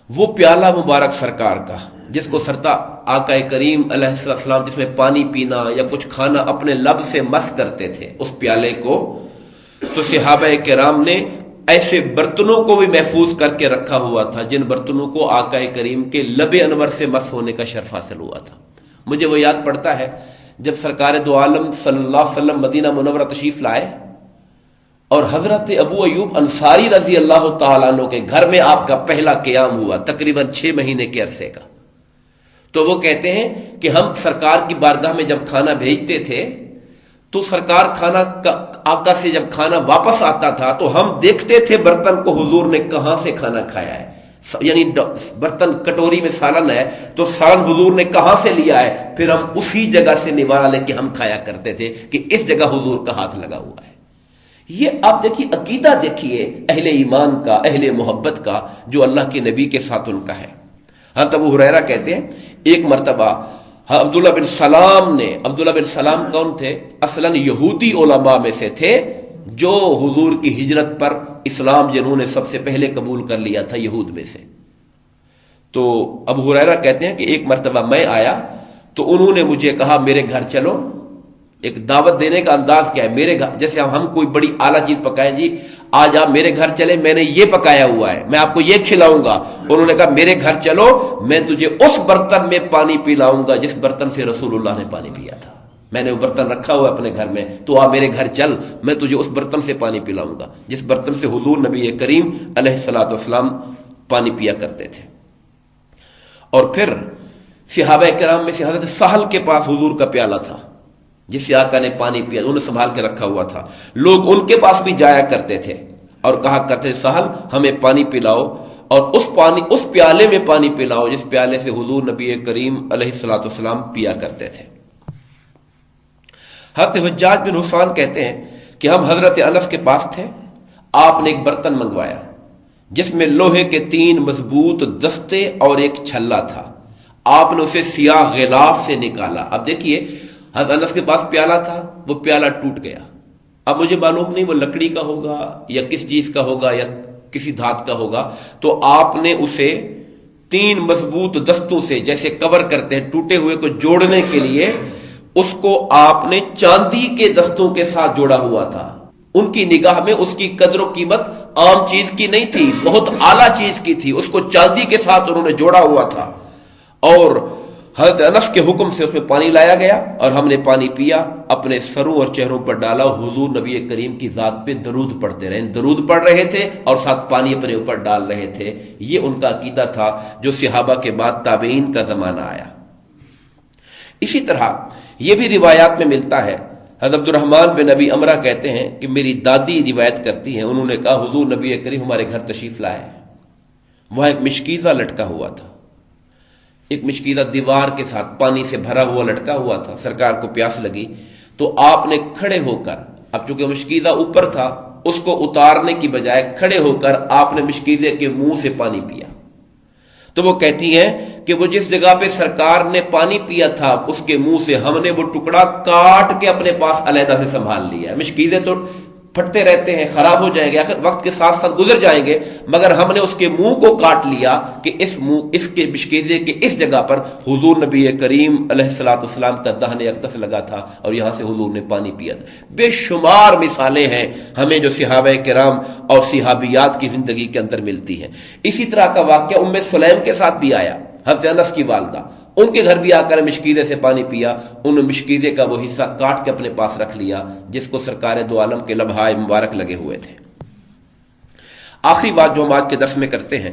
وہ پیالہ مبارک سرکار کا جس کو آقا کریم علیہ السلام جس میں پانی پینا یا کچھ کھانا اپنے لب سے مس کرتے تھے، اس پیالے کو تو صحابہ کرام نے ایسے برتنوں کو بھی محفوظ کر کے رکھا ہوا تھا جن برتنوں کو آقا کریم کے لب انور سے مس ہونے کا شرف حاصل ہوا تھا۔ مجھے وہ یاد پڑتا ہے جب سرکار دو عالم صلی اللہ علیہ وسلم مدینہ منورہ تشریف لائے اور حضرت ابو ایوب انصاری رضی اللہ تعالیٰ عنہ کے گھر میں آپ کا پہلا قیام ہوا تقریباً 6 مہینے کے عرصے کا، تو وہ کہتے ہیں کہ ہم سرکار کی بارگاہ میں جب کھانا بھیجتے تھے تو سرکار آقا سے جب کھانا واپس آتا تھا تو ہم دیکھتے تھے برتن کو حضور نے کہاں سے کھانا کھایا ہے، یعنی برتن کٹوری میں سالن ہے تو سالن حضور نے کہاں سے لیا ہے، پھر ہم اسی جگہ سے نوالا لے کے ہم کھایا کرتے تھے کہ اس جگہ حضور کا ہاتھ لگا ہوا ہے۔ یہ آپ دیکھیے عقیدہ، دیکھیے اہل ایمان کا، اہل محبت کا، جو اللہ کے نبی کے ساتھ ان کا ہے۔ حضرت ابو ہریرہ کہتے ہیں ایک مرتبہ عبداللہ بن سلام کون تھے؟ اصلاً یہودی علماء میں سے تھے جو حضور کی ہجرت پر اسلام جنہوں نے سب سے پہلے قبول کر لیا تھا یہود میں سے۔ تو ابو ہریرہ کہتے ہیں کہ ایک مرتبہ میں آیا تو انہوں نے مجھے کہا میرے گھر چلو۔ ایک دعوت دینے کا انداز کیا ہے، میرے گھر، جیسے ہم کوئی بڑی اعلیٰ چیز پکائیں، جی آج آپ میرے گھر چلے، میں نے یہ پکایا ہوا ہے، میں آپ کو یہ کھلاؤں گا۔ انہوں نے کہا میرے گھر چلو، میں تجھے اس برتن میں پانی پلاؤں گا جس برتن سے رسول اللہ نے پانی پیا تھا۔ میں نے وہ برتن رکھا ہوا اپنے گھر میں، تو آپ میرے گھر چل، میں تجھے اس برتن سے پانی پلاؤں گا جس برتن سے حضور نبی کریم علیہ الصلوۃ والسلام پانی پیا کرتے تھے۔ اور پھر صحابہ کرام میں سے حضرت سہل کے پاس حضور کا پیالہ تھا جس سے آقا نے پانی پیا، انہوں نے سنبھال کے رکھا ہوا تھا۔ لوگ ان کے پاس بھی جایا کرتے تھے اور کہا کرتے سہل ہمیں پانی پلاؤ، اور اس پیالے میں پانی پلاؤ جس پیالے سے حضور نبی کریم علیہ الصلوۃ والسلام پیا کرتے تھے۔ حضرت حجاج بن حسان کہتے ہیں کہ ہم حضرت انس کے پاس تھے، آپ نے ایک برتن منگوایا جس میں لوہے کے 3 مضبوط دستے اور ایک چھلا تھا۔ آپ نے اسے سیاہ غلاف سے نکالا۔ اب دیکھیے حضرت انس کے پاس پیالہ تھا، وہ پیالہ ٹوٹ گیا۔ اب مجھے معلوم نہیں وہ لکڑی کا ہوگا یا کس چیز کا ہوگا یا کسی دھات کا ہوگا، تو آپ نے اسے 3 مضبوط دستوں سے، جیسے کور کرتے ہیں ٹوٹے ہوئے کو جوڑنے کے لیے، اس کو آپ نے چاندی کے دستوں کے ساتھ جوڑا ہوا تھا۔ ان کی نگاہ میں اس کی قدر و قیمت عام چیز کی نہیں تھی، بہت اعلیٰ چیز کی تھی، اس کو چاندی کے ساتھ انہوں نے جوڑا ہوا تھا۔ اور حضرت انس کے حکم سے اس میں پانی لایا گیا اور ہم نے پانی پیا، اپنے سروں اور چہروں پر ڈالا، حضور نبی کریم کی ذات پہ درود پڑھتے رہے، درود پڑھ رہے تھے اور ساتھ پانی اپنے اوپر ڈال رہے تھے۔ یہ ان کا عقیدہ تھا جو صحابہ کے بعد تابعین کا زمانہ آیا۔ اسی طرح یہ بھی روایات میں ملتا ہے، حضرت عبد الرحمن بن ابی امرہ کہتے ہیں کہ میری دادی روایت کرتی ہیں، انہوں نے کہا حضور نبی کریم ہمارے گھر تشریف لائے، وہاں ایک مشکیزہ لٹکا ہوا تھا، ایک مشکیزہ دیوار کے ساتھ پانی سے بھرا ہوا لٹکا ہوا تھا۔ سرکار کو پیاس لگی تو آپ نے کھڑے ہو کر، اب چونکہ مشکیزہ اوپر تھا، اس کو اتارنے کی بجائے کھڑے ہو کر آپ نے مشکیزے کے منہ سے پانی پیا۔ تو وہ کہتی ہیں کہ وہ جس جگہ پہ سرکار نے پانی پیا تھا اس کے منہ سے ہم نے وہ ٹکڑا کاٹ کے اپنے پاس علیحدہ سے سنبھال لیا۔ مشکیزے تو پھٹتے رہتے ہیں، خراب ہو جائیں گے، آخر وقت کے ساتھ ساتھ گزر جائیں گے، مگر ہم نے اس کے منہ کو کاٹ لیا کہ اس کے مشکیزے کے اس جگہ پر حضور نبی کریم علیہ الصلوۃ والسلام کا دہن اقدس لگا تھا اور یہاں سے حضور نے پانی پیا تھا۔ بے شمار مثالیں ہیں ہمیں جو صحابہ کرام اور صحابیات کی زندگی کے اندر ملتی ہیں۔ اسی طرح کا واقعہ ام سلیم کے ساتھ بھی آیا، حضرت انس کی والدہ، ان کے گھر بھی آ کر مشکیزے سے پانی پیا، انہوں نے مشکیزے کا وہ حصہ کاٹ کے اپنے پاس رکھ لیا جس کو سرکار دو عالم کے لبھائے مبارک لگے ہوئے تھے۔ آخری بات جو ہم آج کے درس میں کرتے ہیں،